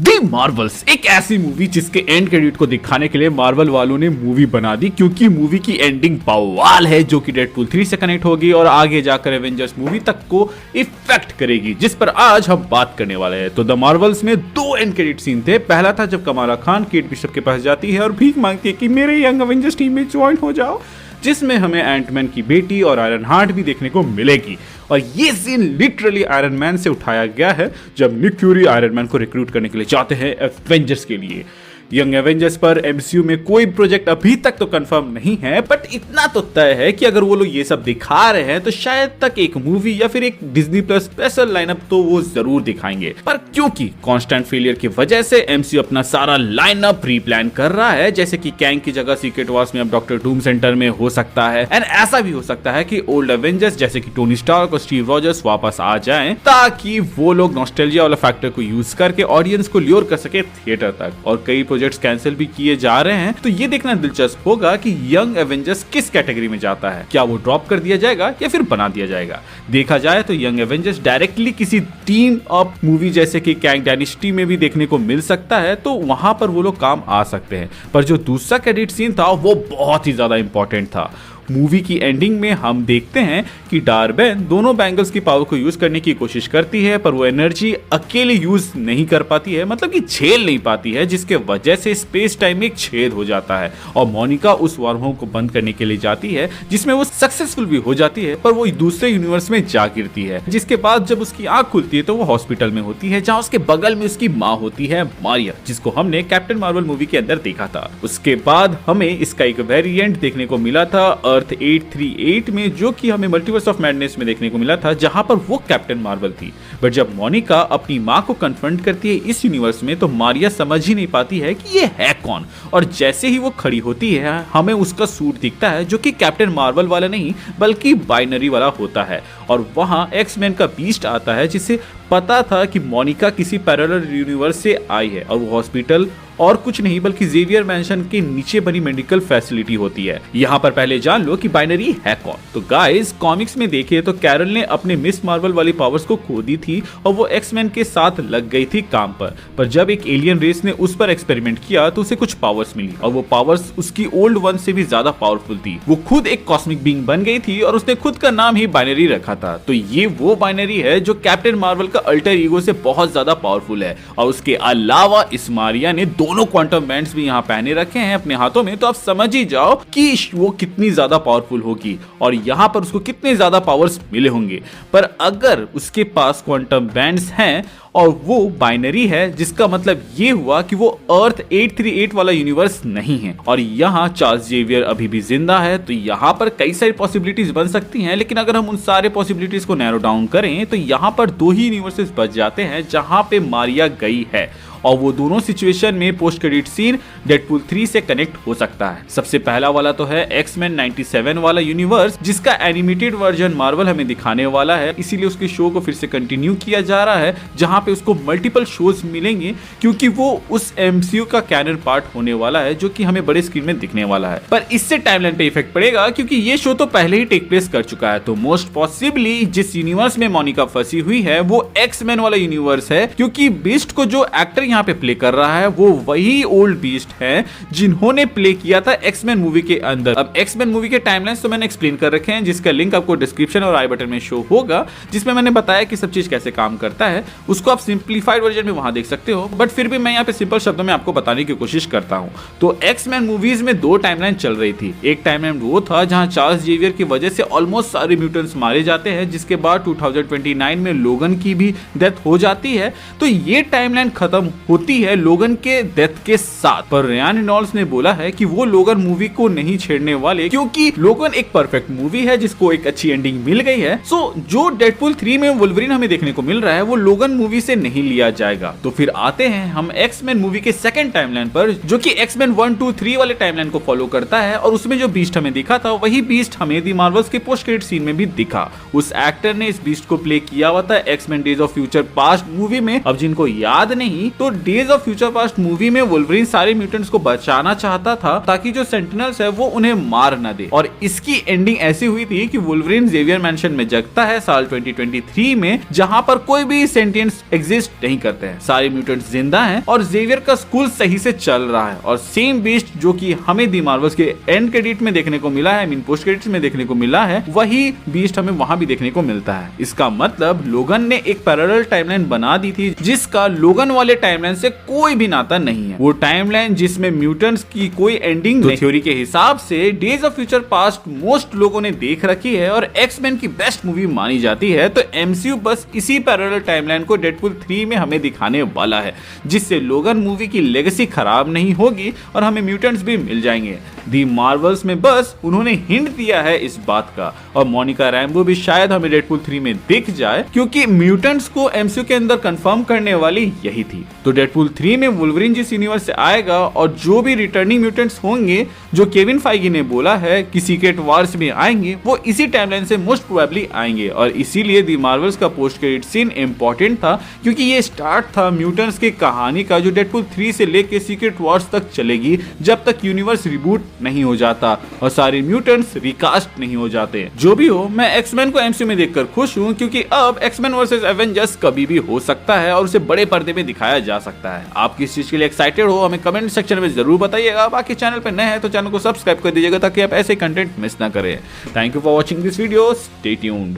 दी Marvels एक ऐसी movie जिसके एंड क्रेडिट को दिखाने के लिए मार्वल वालों ने मूवी बना दी, क्योंकि मूवी की एंडिंग बवाल है जो कि डेडपूल 3 से कनेक्ट होगी और आगे जाकर एवेंजर्स मूवी तक को इफेक्ट करेगी, जिस पर आज हम बात करने वाले हैं। तो द मार्वल्स में दो एंड क्रेडिट सीन थे। पहला था जब कमाला खान केट बिशप के पास जाती है और भीख मांगती है कि मेरे यंग एवेंजर्स टीम में ज्वाइन हो जाओ, जिसमें हमें एंटमैन की बेटी और आयरन हार्ट भी देखने को मिलेगी। और ये सीन लिटरली आयरन मैन से उठाया गया है जब निक फ्यूरी आयरन मैन को रिक्रूट करने के लिए चाहते हैं एवेंजर्स के लिए। यंग एवेंजर्स पर एमसीयू में कोई प्रोजेक्ट अभी तक तो कंफर्म नहीं है, बट इतना तो तय है कि अगर वो लोग ये सब दिखा रहे हैं तो शायद तक एक मूवी या फिर एक डिज्नी प्लस स्पेशल लाइनअप तो वो जरूर दिखाएंगे। पर क्योंकि कांस्टेंट फेलियर की वजह से एमसीयू अपना सारा लाइनअप रीप्लान कर रहा है, जैसे कि कैंग की जगह सीक्रेट वॉर्स में अब डॉक्टर डूम सेंटर में हो सकता है, एंड ऐसा भी हो सकता है कि ओल्ड एवेंजर्स जैसे कि टोनी स्टार्क और स्टीव रॉजर्स वापस आ जाएं, ताकि वो लोग नॉस्टैल्जिया वाला फैक्टर को यूज करके ऑडियंस को ल्योर कर सके थिएटर तक। और कई प्रोजेक्ट्स कैंसिल भी किए जा रहे हैं, तो ये देखना दिलचस्प होगा कि यंग एवेंजर्स किस कैटेगरी में जाता है। क्या वो ड्रॉप कर दिया जाएगा या फिर बना दिया जाएगा। देखा जाए तो यंग एवेंजर्स डायरेक्टली किसी टीम अप मूवी जैसे कि कैंग डायनेस्टी में भी देखने को मिल सकता है, तो वहां पर वो लोग काम आ सकते हैं। पर जो दूसरा क्रेडिट सीन था वो बहुत ही ज्यादा इंपॉर्टेंट था। मूवी की एंडिंग में हम देखते हैं कि डार्बेन दोनों बैंगल्स की पावर को यूज करने की कोशिश करती है, पर वो एनर्जी अकेले यूज नहीं कर पाती है, मतलब कि झेल नहीं पाती है, जिसके वजह से स्पेस टाइम में एक छेद हो जाता है और मोनिका उस वार्महोल को बंद करने के लिए जाती है, जिसमें वो सक्सेसफुल भी हो जाती है, पर वो दूसरे यूनिवर्स में जा गिरती है। जिसके बाद जब उसकी आंख खुलती है तो वो हॉस्पिटल में होती है, जहां उसके बगल में उसकी माँ होती है मारिया, जिसको हमने कैप्टन मार्वल मूवी के अंदर देखा था। उसके बाद हमें इसका एक वेरिएंट देखने को मिला था अर्थ 838 में, जो कि हमें मल्टीवर्स ऑफ मैडनेस में देखने को मिला था, जहां पर वो कैप्टन मार्वल थी। बट जब मोनिका अपनी मां को कन्फ्रंट करती है इस यूनिवर्स में, तो मारिया समझ ही नहीं पाती है कि ये है कौन। और जैसे ही वो खड़ी होती है, हमें उसका सूट दिखता है जो कि कैप्टन मार्वल वाला नहीं बल्कि बाइनरी वाला होता है। और वहां एक्स-मैन का बीस्ट आता है, जिसे पता था कि मोनिका किसी पैरेलल यूनिवर्स से आई है और वो हॉस्पिटल और कुछ नहीं बल्कि जेवियर मैंशन के नीचे बनी मेडिकल फैसिलिटी होती है। यहाँ पर पहले जान लो कि बाइनरी है कौन। तो गाइस, कॉमिक्स में देखिए तो कैरल ने अपने मिस मार्वल वाली पावर्स को खो दी थी और वो एक्स-मैन के साथ लग गई थी काम पर जब एक एलियन रेस ने उस पर एक्सपेरिमेंट किया तो उसे कुछ पावर्स मिली और वो पावर्स उसकी ओल्ड वन से भी ज्यादा पावरफुल थी। वो खुद एक कॉस्मिक बीइंग बन गई थी और उसने खुद का नाम ही बाइनरी रखा था। तो ये वो बाइनरी है जो कैप्टन मार्वल का अल्टर ईगो से बहुत ज्यादा पावरफुल है। और उसके अलावा इस मारिया ने दोनों क्वांटम बैंड्स भी यहाँ पहने रखे हैं अपने हाथों में, तो आप समझ ही जाओ कि वो कितनी ज्यादा पावरफुल होगी और यहाँ पर उसको कितने ज्यादा पावर्स मिले होंगे। पर अगर उसके पास क्वांटम बैंड्स हैं और वो बाइनरी है, जिसका मतलब ये हुआ कि वो अर्थ 838 वाला यूनिवर्स नहीं है और यहाँ चार्ल्स जेवियर अभी भी जिंदा है। तो यहाँ पर कई सारी पॉसिबिलिटीज बन सकती हैं, लेकिन अगर हम उन सारे पॉसिबिलिटीज को नैरो डाउन करें तो यहाँ पर दो ही यूनिवर्सेस बच जाते हैं जहाँ पे मारिया गई है, और वो दोनों सिचुएशन में पोस्ट क्रेडिट सीन डेडपूल 3 से कनेक्ट हो सकता है। सबसे पहला वाला तो है एक्स-मैन 97 वाला यूनिवर्स, जिसका एनिमेटेड वर्जन मार्वल हमें दिखाने वाला है, इसीलिए उसके शो को फिर से कंटिन्यू किया जा रहा है, जहां पे उसको मल्टीपल शोज मिलेंगे, क्योंकि वो उस एमसीयू का कैनन पार्ट होने वाला है जो कि हमें बड़े स्क्रीन में दिखने वाला है। पर इससे टाइमलाइन पे इफेक्ट पड़ेगा, क्योंकि ये शो तो पहले ही टेक प्लेस कर चुका है। तो मोस्ट पॉसिबली जिस यूनिवर्स में मोनिका फंसी हुई है वो एक्स-मैन वाला यूनिवर्स है, क्योंकि बीस्ट को जो एक्टर यहाँ पे प्ले कर रहा है वो वही ओल्ड बीस्ट है जिन्होंने प्ले किया था एक्स-मैन मूवी के अंदर। अब एक्स-मैन मूवी के टाइमलाइंस तो मैंने एक्सप्लेन कर रखे हैं, जिसका लिंक आपको डिस्क्रिप्शन और आई बटन में शो होगा, जिसमें मैंने बताया कि सब चीज कैसे काम करता है। उसको आप सिंप्लीफाइड वर्जन में वहां देख सकते हो, बट फिर भी मैं यहाँ पे सिंपल शब्दों में आपको बताने की कोशिश करता हूँ। तो एक्स-मैन मूवीज में दो टाइमलाइन चल रही थी। एक टाइमलाइन वो था जहां चार्ल्स जेवियर की वजह से ऑलमोस्ट सारे म्यूटेंट्स मारे जाते हैं, जिसके बाद 2029 में लोगन की भी डेथ हो जाती है। तो ये टाइमलाइन खत्म होती है लोगन के डेथ के साथ। पर रियान रेनॉल्ड्स ने बोला है कि वो लोगन मूवी को नहीं छेड़ने वाले, क्योंकि लोगन एक परफेक्ट मूवी है जिसको एक अच्छी एंडिंग मिल गई है। सो जो डेडपूल 3 में वुल्वरीन हमें देखने को मिल रहा है वो लोगन मूवी से नहीं लिया जाएगा। तो फिर आते हैं हम एक्स-मैन मूवी के सेकंड टाइमलाइन पर, जो कि एक्स-मैन 1, 2, 3 वाले टाइमलाइन को फॉलो करता है, और उसमें जो बीस्ट हमें दिखा था वही बीस्ट हमें दी मार्वल्स के पोस्ट क्रेडिट सीन में भी दिखा। उस एक्टर ने इस बीस्ट को प्ले किया हुआ था X Men days of future past movie में। अब जिनको याद नहीं, तो days of future past movie में वुल्वरीन सारे म्यूटेंट्स को बचाना चाहता था ताकि जो सेंटिनल्स है वो उन्हें मार न दे, और इसकी एंडिंग ऐसी हुई थी कि वुल्वरीन जेवियर मैंशन में जगता है साल 2023 में, जहां पर कोई भी सेंटिएंट एग्जिस्ट नहीं करते हैं, सारे म्यूटेंट्स जिंदा हैं और जेवियर का स्कूल सही से चल रहा है। और सेम बीस्ट जो कि हमें दी मार्वल्स के एंड क्रेडिट में देखने को मिला है, पोस्ट क्रेडिट्स में देखने को मिला है, वही बीस्ट हमें वहां भी देखने को मिलता है। इसका मतलब लोगन ने एक पैरेलल टाइमलाइन बना दी थी जिसका लोगन वाले टाइमलाइन से कोई भी नाता नहीं है। वो टाइमलाइन जिसमें म्यूटेंट्स की कोई एंडिंग नहीं। थ्योरी के हिसाब से days of future past most लोगों ने देख रखी है और एक्स-मैन की बेस्ट मूवी मानी जाती है, तो एमसीयू बस इसी पैरेलल टाइमलाइन को डेडपूल 3 में हमें दिखाने वाला है, जिससे लोगन मूवी की लेगेसी खराब नहीं होगी और हमें म्यूटेंट्स भी मिल जाएंगे। दी मार्वल्स में बस उन्होंने हिंट दिया है इस बात का, और मोनिका रैम्बो भी शायद हमें डेडपूल 3 में दिख जाए, क्योंकि म्यूटेंट्स को एमसीयू के अंदर कंफर्म करने वाली यही थी। तो डेडपूल 3 में वुल्वरीन जिस यूनिवर्स से आएगा और जो भी रिटर्निंग म्यूटेंट्स होंगे जो केविन फाइगी ने बोला है कि सीक्रेट वार्स में आएंगे, वो इसी टाइमलाइन से मोस्ट प्रोबेबली आएंगे। और इसीलिए दी मार्वल्स का पोस्ट क्रेडिट सीन इंपॉर्टेंट था, क्योंकि ये स्टार्ट था म्यूटेंट्स की कहानी का जो डेडपूल 3 से लेके सीक्रेट वार्स तक चलेगी, जब तक यूनिवर्स रिबूट नहीं हो जाता और सारे म्यूटेंट्स रिकास्ट नहीं हो जाते। जो भी हो, मैं एक्स-मैन को एमसीयू में देखकर खुश हूं, क्योंकि अब एक्स-मैन वर्सेस एवेंजर्स कभी भी हो सकता है और उसे बड़े पर्दे में दिखाया जा सकता है। आप किस चीज के लिए एक्साइटेड हो हमें कमेंट सेक्शन में जरूर बताइएगा। बाकी चैनल पे नए हैं तो चैनल को सब्सक्राइब कर दीजिएगा ताकि आप ऐसे कंटेंट मिस ना करें। Thank you for watching this video, stay tuned.